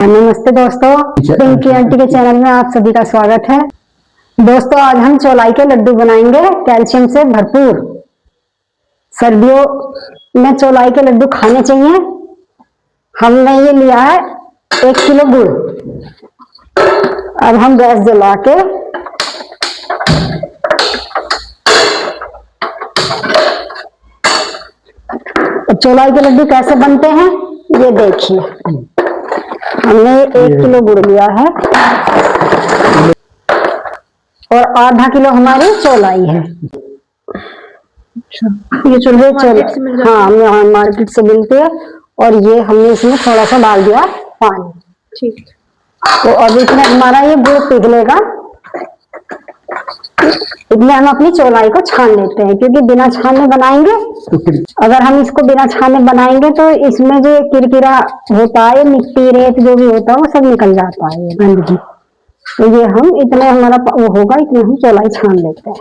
नमस्ते दोस्तों, पिंकी आंटी के चैनल में आप सभी का स्वागत है। दोस्तों, आज हम चौलाई के लड्डू बनाएंगे कैल्शियम से भरपूर। सर्दियों में चौलाई के लड्डू खाने चाहिए। हमने ये लिया है 1 किलो गुड़। अब हम गैस जला के चौलाई के लड्डू कैसे बनते हैं ये देखिए। हमने 1 किलो गुड़ लिया है और आधा किलो हमारी चौलाई है। ये चौलाई हाँ मार्केट से मिलती है। और ये हमने इसमें थोड़ा सा डाल दिया पानी। ठीक। तो अब इसमें हमारा ये गुड़ पिघलेगा। इसमें हम अपनी चौलाई को छान लेते हैं, क्योंकि बिना छाने बनाएंगे। अगर हम इसको बिना छाने बनाएंगे तो इसमें जो किरकिरा होता है, मिट्टी रेत जो भी होता है वो सब निकल जाता है, ये गंदगी। तो ये हम इतने हमारा वो होगा, इतने हम चौलाई छान लेते हैं।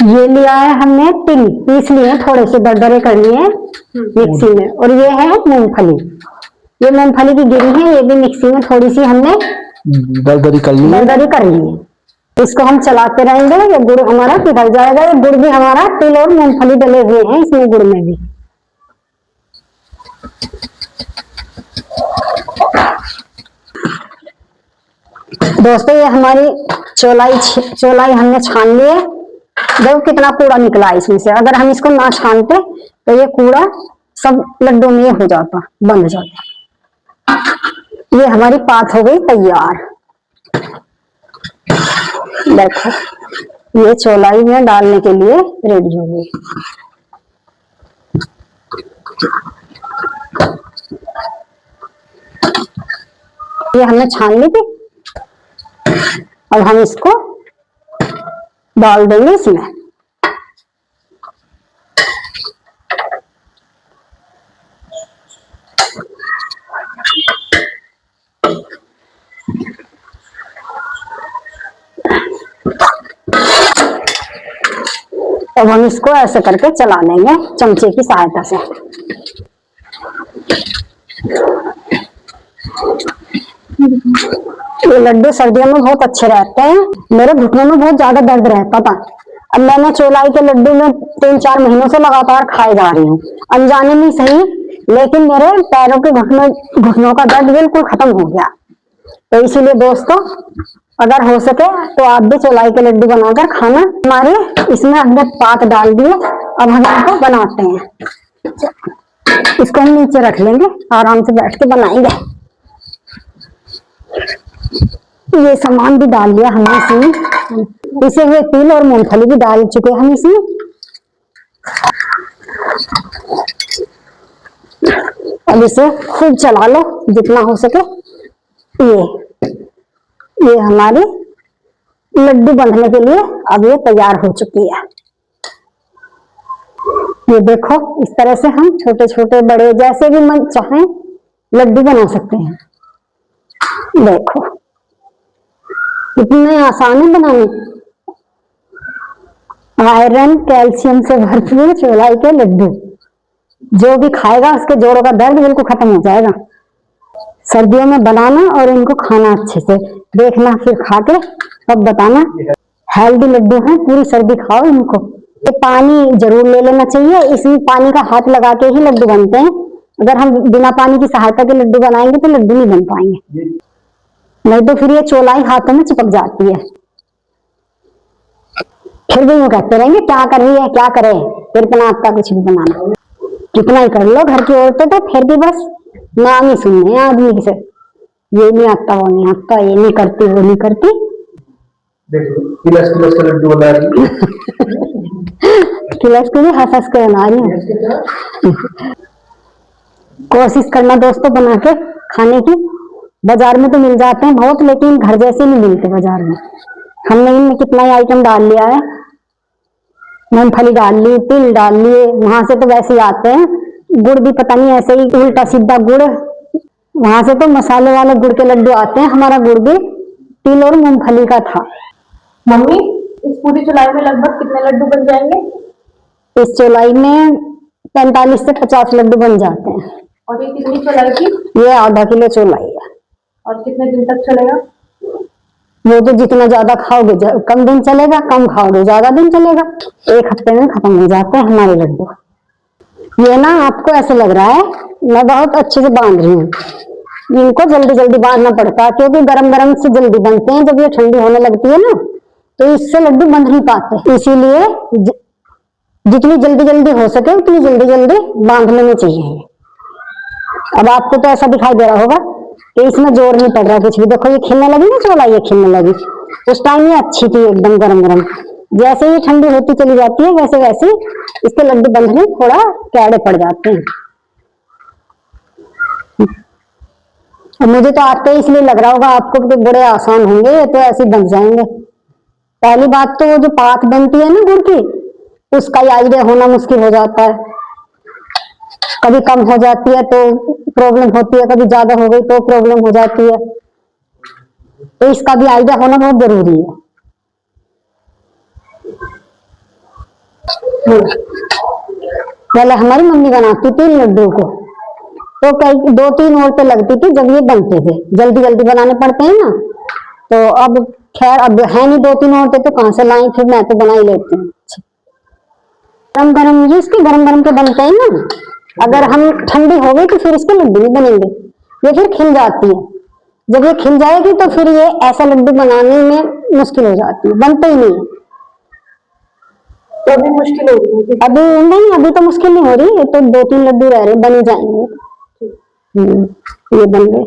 ये लिया है हमने तिल, पीस लिए थोड़े से दरदरे कर लिए मिक्सी में। और ये है मूंगफली, ये मूंगफली की गिरी है, ये भी मिक्सी में थोड़ी सी हमने दरदरी कर ली है। इसको हम चलाते रहेंगे, ये गुड़ हमारा पिघल जाएगा। ये गुड़ भी हमारा तिल और मूंगफली डले हुए हैं इसमें, गुड़ में भी। दोस्तों, ये हमारी चौलाई हमने छान ली है। देखो कितना कूड़ा निकला है इसमें से। अगर हम इसको ना छानते तो ये कूड़ा सब लड्डू में हो जाता, बंद जाता। ये हमारी पात हो गई तैयार। देखो, ये चौलाई में डालने के लिए रेडी हो गई। ये हमने छान ली थी। अब हम इसको डाल देंगे इसमें। अब हम इसको ऐसे करके चला लेंगे चमचे की सहायता से। ये लड्डू सर्दियों में बहुत अच्छे रहते हैं। मेरे घुटनों में बहुत ज्यादा दर्द रहता था। अब मैंने चौलाई के लड्डू में 3-4 महीनों से लगातार खाए जा रही हूँ, अनजाने में सही, लेकिन मेरे पैरों के घुटनों का दर्द बिल्कुल खत्म हो गया। तो इसीलिए दोस्तों, अगर हो सके तो आप भी चौलाई के लड्डू बनाकर खाना। हमारे इसमें हमने पात डाल दिए। अब हम इसको बनाते हैं। इसको हम नीचे रख लेंगे, आराम से बैठ के बनाएंगे। ये सामान भी डाल लिया हमने इसमें, पिसे हुए तिल और मूंगफली भी डाल चुके हम इसमें। अब इसे खूब चला लो जितना हो सके। ये हमारी लड्डू बनने के लिए अब ये तैयार हो चुकी है। ये देखो, इस तरह से हम छोटे छोटे बड़े जैसे भी मन चाहें लड्डू बना सकते हैं। देखो कितने आसान है बनाने। आयरन कैल्शियम से भरपूर चौलाई के लड्डू, जो भी खाएगा उसके जोड़ों का दर्द बिल्कुल खत्म हो जाएगा। सर्दियों में बनाना और इनको खाना अच्छे से, देखना फिर खा के तब बताना। हेल्दी लड्डू हैं, पूरी सर्दी खाओ इनको। तो पानी जरूर ले लेना चाहिए, इसमें पानी का हाथ लगा के ही लड्डू बनते हैं। अगर हम बिना पानी की सहायता के लड्डू बनाएंगे तो लड्डू नहीं बन पाएंगे, नहीं तो फिर ये चौलाई हाथों में चिपक जाती है। फिर भी वो कहते रहेंगे क्या कर रही है, क्या करे, फिर इतना आता कुछ भी बनाना। कितना ही कर लो घर की औरतें, तो फिर भी बस नाम ही सुनने हैं आदमी से। ये नहीं आता, वो नहीं आता, ये नहीं करती, वो नहीं करती। देखो किलस का लड्डू बना रही है। किलस को भी हंस के बना रही है। कोशिश करना दोस्तों बना के खाने की। बाजार में तो मिल जाते हैं बहुत, लेकिन घर जैसे नहीं मिलते बाजार में। हमने इनमें कितना ही आइटम डाल लिया है, मूंगफली डाल ली, तिल डाल लिए, वहां से तो वैसे ही आते हैं। गुड़ भी पता नहीं ऐसे ही उल्टा सीधा गुड़, वहां से तो मसाले वाले गुड़ के लड्डू आते हैं। हमारा गुड़ भी तिल और मूंगफली का था। मम्मी, इस पूरी चौलाई में लगभग कितने लड्डू बन जाएंगे? इस चौलाई में 45 से 50 लड्डू बन जाते हैं। और ये कितनी चौलाई की? ये आधा किलो चौलाई है। और कितने दिन तक चलेगा? वो तो जितना ज्यादा खाओगे कम दिन चलेगा, कम खाओगे ज्यादा दिन चलेगा। 1 हफ्ते में खत्म हो जाते हैं हमारे लड्डू। ये ना आपको ऐसे लग रहा है मैं बहुत अच्छे से बांध रही हूँ, इनको जल्दी जल्दी बांधना पड़ता है क्योंकि गरम गरम से जल्दी बनते हैं। जब ये ठंडी होने लगती है ना तो इससे लड्डू बंध नहीं पाते, इसीलिए जितनी जल्दी जल्दी हो सके उतनी जल्दी जल्दी बांध लेनी चाहिए। अब आपको तो ऐसा दिखाई दे रहा होगा कि इसमें जोर नहीं पड़ रहा कुछ भी। देखो ये खिलने लगी ना चौलाई, ये खिलने लगी। उस टाइम ये अच्छी थी एकदम गरम गरम, जैसे ही ठंडी होती चली जाती है वैसे वैसे इसके लड्डू बंधने थोड़ा कैड़े पड़ जाते हैं। मुझे तो आते इसलिए लग रहा होगा आपको कि बड़े आसान होंगे, ये तो ऐसे बन जाएंगे। पहली बात तो वो जो पाक बनती है ना गुड़ की, उसका आइडिया होना मुश्किल हो जाता है। कभी कम हो जाती है तो प्रॉब्लम होती है, कभी ज्यादा हो गई तो प्रॉब्लम हो जाती है, तो इसका भी आइडिया होना बहुत जरूरी है। पहले हमारी मम्मी बनाती थी लड्डू को तो कई 2-3 औरतें लगती थी जब ये बनते थे, जल्दी जल्दी बनाने पड़ते हैं ना। तो अब खैर अब है नहीं 2-3 औरतें, तो कहां से लाई, फिर मैं तो बना ही लेती हूँ। गरम गरम ये इसके गरम गरम के बनते हैं ना, अगर हम ठंडी हो गई तो फिर इसके लड्डू नहीं बनेंगे, ये फिर खिल जाती है। जब ये खिल जाएगी तो फिर ये ऐसा लड्डू बनाने में मुश्किल हो जाती है, बनते ही नहीं। तो अभी मुश्किल हो रही है? अभी नहीं, अभी तो मुश्किल नहीं हो रही, ये तो 2-3 लड्डू रह रहे, बन जाएंगे। ये बन गए।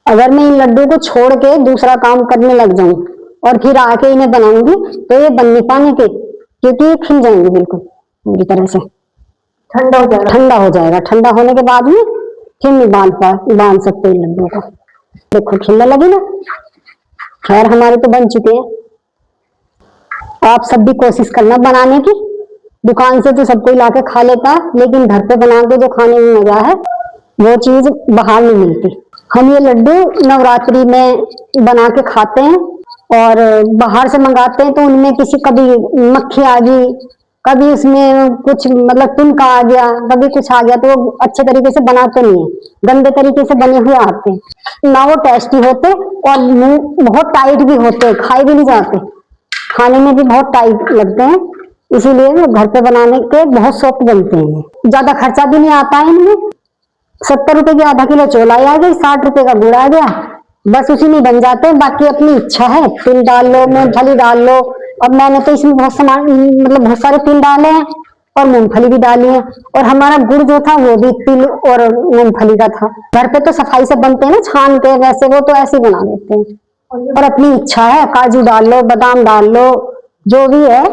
अगर मैं इन लड्डू को छोड़ के दूसरा काम करने लग जाऊं और फिर आके इन्हें बनाऊंगी तो ये बन नहीं पाने के, क्योंकि ये खिल जाएंगे बिल्कुल पूरी तरह से। ठंडा हो जाएगा? ठंडा हो जाएगा, ठंडा होने के बाद में फिर नहीं बांध सकते इन लड्डू को। देखो खिलने लगी ना। खैर हमारे तो बन चुके हैं। आप सब भी कोशिश करना बनाने की। दुकान से तो सब कोई लाके खा लेता है, लेकिन घर पे बना के जो खाने में मजा है वो चीज बाहर नहीं मिलती। हम ये लड्डू नवरात्रि में बना के खाते हैं और बाहर से मंगाते हैं तो उनमें किसी कभी मक्खी आ गई, कभी उसमें कुछ मतलब तिनका आ गया, कभी कुछ आ गया, तो वो अच्छे तरीके से बनाते नहीं है, गंदे तरीके से बने हुए आते हैं ना। वो टेस्टी होते और मुंह बहुत टाइट भी होते, खाए भी नहीं जाते, खाने में भी बहुत टाइट लगते हैं। इसीलिए घर पे बनाने के बहुत सॉफ्ट बनते हैं। ज्यादा खर्चा भी नहीं आता है इनमें। 70 रुपए की आधा किलो चौलाई आ गई, 60 रुपए का गुड़ आ गया, बस उसी में बन जाते हैं। बाकी अपनी इच्छा है, तिल डाल लो, मूंगफली डाल लो। अब मैंने तो इसमें बहुत सामान मतलब बहुत सारे तिल डाले हैं और मूंगफली भी डाली है, और हमारा गुड़ जो था वो भी तिल और मूंगफली का था। घर पे तो सफाई से बनते हैं ना छान के, वैसे वो तो ऐसे ही बना देते हैं। और अपनी इच्छा है, काजू डाल लो, बादाम डाल लो, जो भी है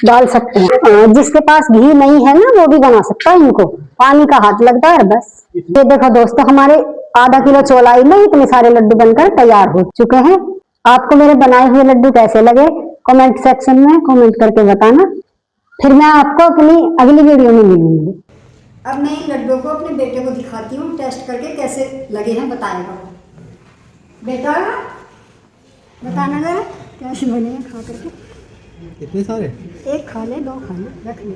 डाल सकते हैं। जिसके पास घी नहीं है ना वो भी बना सकता है, इनको पानी का हाथ लगता है बस। ये देखो दोस्तों, हमारे आधा किलो चौलाई में इतने सारे लड्डू बनकर तैयार हो चुके हैं। आपको मेरे बनाए हुए लड्डू कैसे लगे कमेंट सेक्शन में कमेंट करके बताना। फिर मैं आपको अपनी अगली वीडियो में मिलूंगी। अब मैं इन लड्डू को अपने बेटे को दिखाती हूँ, टेस्ट करके कैसे लगे हैं बताएगा वो। बेटा बताना जरा कैसे बने हैं खा करके। कितने सारे? 1 खा ले, 2 खा ले, रख ले।